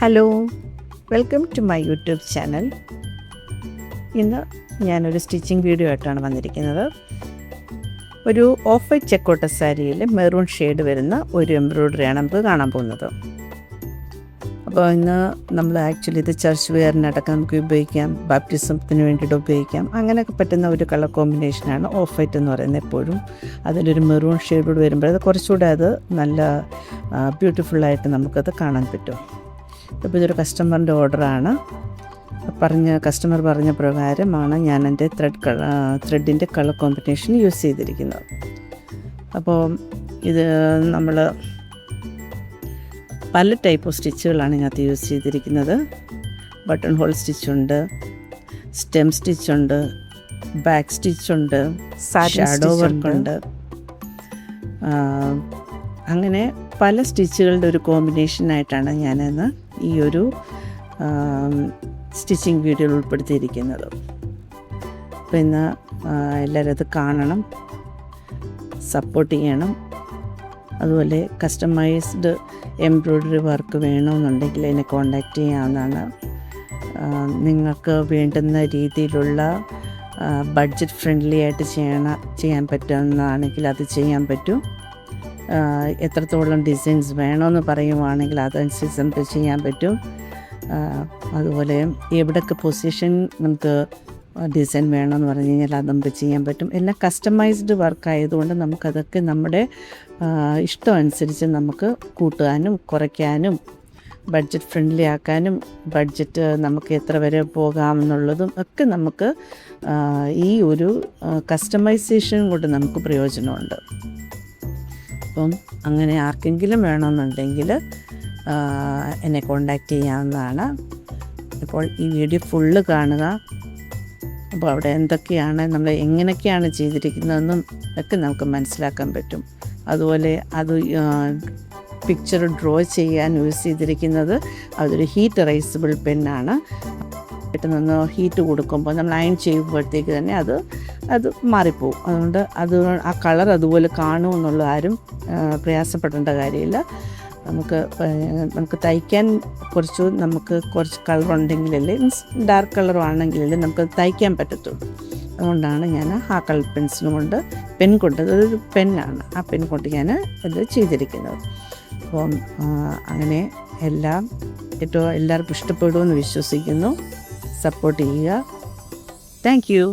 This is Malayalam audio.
Hello, welcome to my YouTube channel. ഇന്ന് ഞാനൊരു സ്റ്റിച്ചിങ് വീഡിയോ ആയിട്ടാണ് വന്നിരിക്കുന്നത്. ഒരു ഓഫ് വൈറ്റ് ചെക്കോട്ട സാരിയിൽ മെറൂൺ ഷെയ്ഡ് വരുന്ന ഒരു എംബ്രോയ്ഡറിയാണ് നമുക്ക് കാണാൻ പോകുന്നത്. അപ്പോൾ ഇന്ന് നമ്മൾ ആക്ച്വലി ഇത് ചർച്ച് വെയറിനടക്കം നമുക്ക് ഉപയോഗിക്കാം, ബാപ്റ്റിസത്തിന് വേണ്ടിയിട്ട് ഉപയോഗിക്കാം. അങ്ങനെയൊക്കെ പറ്റുന്ന ഒരു കളർ കോമ്പിനേഷനാണ് ഓഫ് വൈറ്റ് എന്ന് പറയുന്നത്. എപ്പോഴും അതിലൊരു മെറൂൺ ഷെയ്ഡോട് വരുമ്പോൾ അത് കുറച്ചുകൂടെ അത് നല്ല ബ്യൂട്ടിഫുള്ളായിട്ട് നമുക്കത് കാണാൻ പറ്റും. അപ്പോൾ ഇതൊരു കസ്റ്റമറിൻ്റെ ഓർഡറാണ്. കസ്റ്റമർ പറഞ്ഞ പ്രകാരമാണ് ഞാൻ എൻ്റെ ത്രെഡിൻ്റെ കളർ കോമ്പിനേഷൻ യൂസ് ചെയ്തിരിക്കുന്നത്. അപ്പോൾ ഇത് നമ്മൾ പല ടൈപ്പ് ഓഫ് സ്റ്റിച്ചുകളാണ് ഇതിനകത്ത് യൂസ് ചെയ്തിരിക്കുന്നത്. ബട്ടൺ ഹോൾ സ്റ്റിച്ചുണ്ട്, സ്റ്റെം സ്റ്റിച്ചുണ്ട്, ബാക്ക് സ്റ്റിച്ചുണ്ട്, ഷാഡോ വർക്കുണ്ട്. അങ്ങനെ പല സ്റ്റിച്ചുകളുടെ ഒരു കോമ്പിനേഷനായിട്ടാണ് ഞാനിന്ന് ഈ ഒരു സ്റ്റിച്ചിങ് വീഡിയോയിൽ ഉൾപ്പെടുത്തിയിരിക്കുന്നത്. അപ്പോൾ ഇന്ന് എല്ലാവരും അത് കാണണം, സപ്പോർട്ട് ചെയ്യണം. അതുപോലെ കസ്റ്റമൈസ്ഡ് എംബ്രോയ്ഡറി വർക്ക് വേണമെന്നുണ്ടെങ്കിൽ എന്നെ കോൺടാക്റ്റ് ചെയ്യാവുന്നതാണ്. നിങ്ങൾക്ക് വേണ്ടുന്ന രീതിയിലുള്ള ബഡ്ജറ്റ് ഫ്രണ്ട്ലി ആയിട്ട് ചെയ്യാൻ പറ്റുന്നതാണെങ്കിൽ അത് ചെയ്യാൻ പറ്റും. എത്രത്തോളം ഡിസൈൻസ് വേണമെന്ന് പറയുവാണെങ്കിൽ അതനുസരിച്ച് നമുക്ക് ചെയ്യാൻ പറ്റും. അതുപോലെ എവിടെയൊക്കെ പൊസിഷൻ നമുക്ക് ഡിസൈൻ വേണമെന്ന് പറഞ്ഞു കഴിഞ്ഞാൽ അത് നമുക്ക് ചെയ്യാൻ പറ്റും. എല്ലാം കസ്റ്റമൈസ്ഡ് വർക്ക് ആയതുകൊണ്ട് നമുക്കതൊക്കെ നമ്മുടെ ഇഷ്ടം അനുസരിച്ച് നമുക്ക് കൂട്ടാനും കുറയ്ക്കാനും ബഡ്ജറ്റ് ഫ്രണ്ട്ലി ആക്കാനും ബഡ്ജറ്റ് നമുക്ക് എത്ര വരെ പോകാമെന്നുള്ളതും ഒക്കെ നമുക്ക് ഈ ഒരു കസ്റ്റമൈസേഷൻ കൊണ്ട് നമുക്ക് പ്രയോജനമുണ്ട്. അപ്പം അങ്ങനെ ആർക്കെങ്കിലും വേണമെന്നുണ്ടെങ്കിൽ എന്നെ കോണ്ടാക്റ്റ് ചെയ്യാവുന്നതാണ്. അപ്പോൾ ഈ വീഡിയോ ഫുള്ള് കാണുക. അപ്പോൾ അവിടെ എന്തൊക്കെയാണ് നമ്മൾ എങ്ങനെയൊക്കെയാണ് ചെയ്തിരിക്കുന്നതെന്നും ഒക്കെ നമുക്ക് മനസ്സിലാക്കാൻ പറ്റും. അതുപോലെ അത് പിക്ചർ ഡ്രോ ചെയ്യാൻ യൂസ് ചെയ്തിരിക്കുന്നത് അതൊരു ഹീറ്റ് എറേസബിൾ പെന്നാണ്. പെട്ടെന്ന് ഹീറ്റ് കൊടുക്കുമ്പോൾ നമ്മൾ അയൺ ചെയ്യുമ്പോഴത്തേക്ക് തന്നെ അത് മാറിപ്പോവും. അതുകൊണ്ട് ആ കളർ അതുപോലെ കാണുമെന്നുള്ള ആരും പ്രയാസപ്പെടേണ്ട കാര്യമില്ല. നമുക്ക് തയ്ക്കാൻ കുറച്ച് കളർ ഉണ്ടെങ്കിലല്ലേ, മീൻസ് ഡാർക്ക് കളർ ആണെങ്കിലല്ലേ നമുക്ക് തയ്ക്കാൻ പറ്റത്തുള്ളൂ. അതുകൊണ്ടാണ് ഞാൻ ആ കളർ പെൻ കൊണ്ട് അതൊരു പെന്നാണ്, ആ പെൻ കൊണ്ട് ഞാൻ ഇത് ചെയ്തിരിക്കുന്നത്. അപ്പം അങ്ങനെ എല്ലാവർക്കും ഇഷ്ടപ്പെടുമെന്ന് വിശ്വസിക്കുന്നു. സപ്പോർട്ട് ചെയ്യുക. Thank you.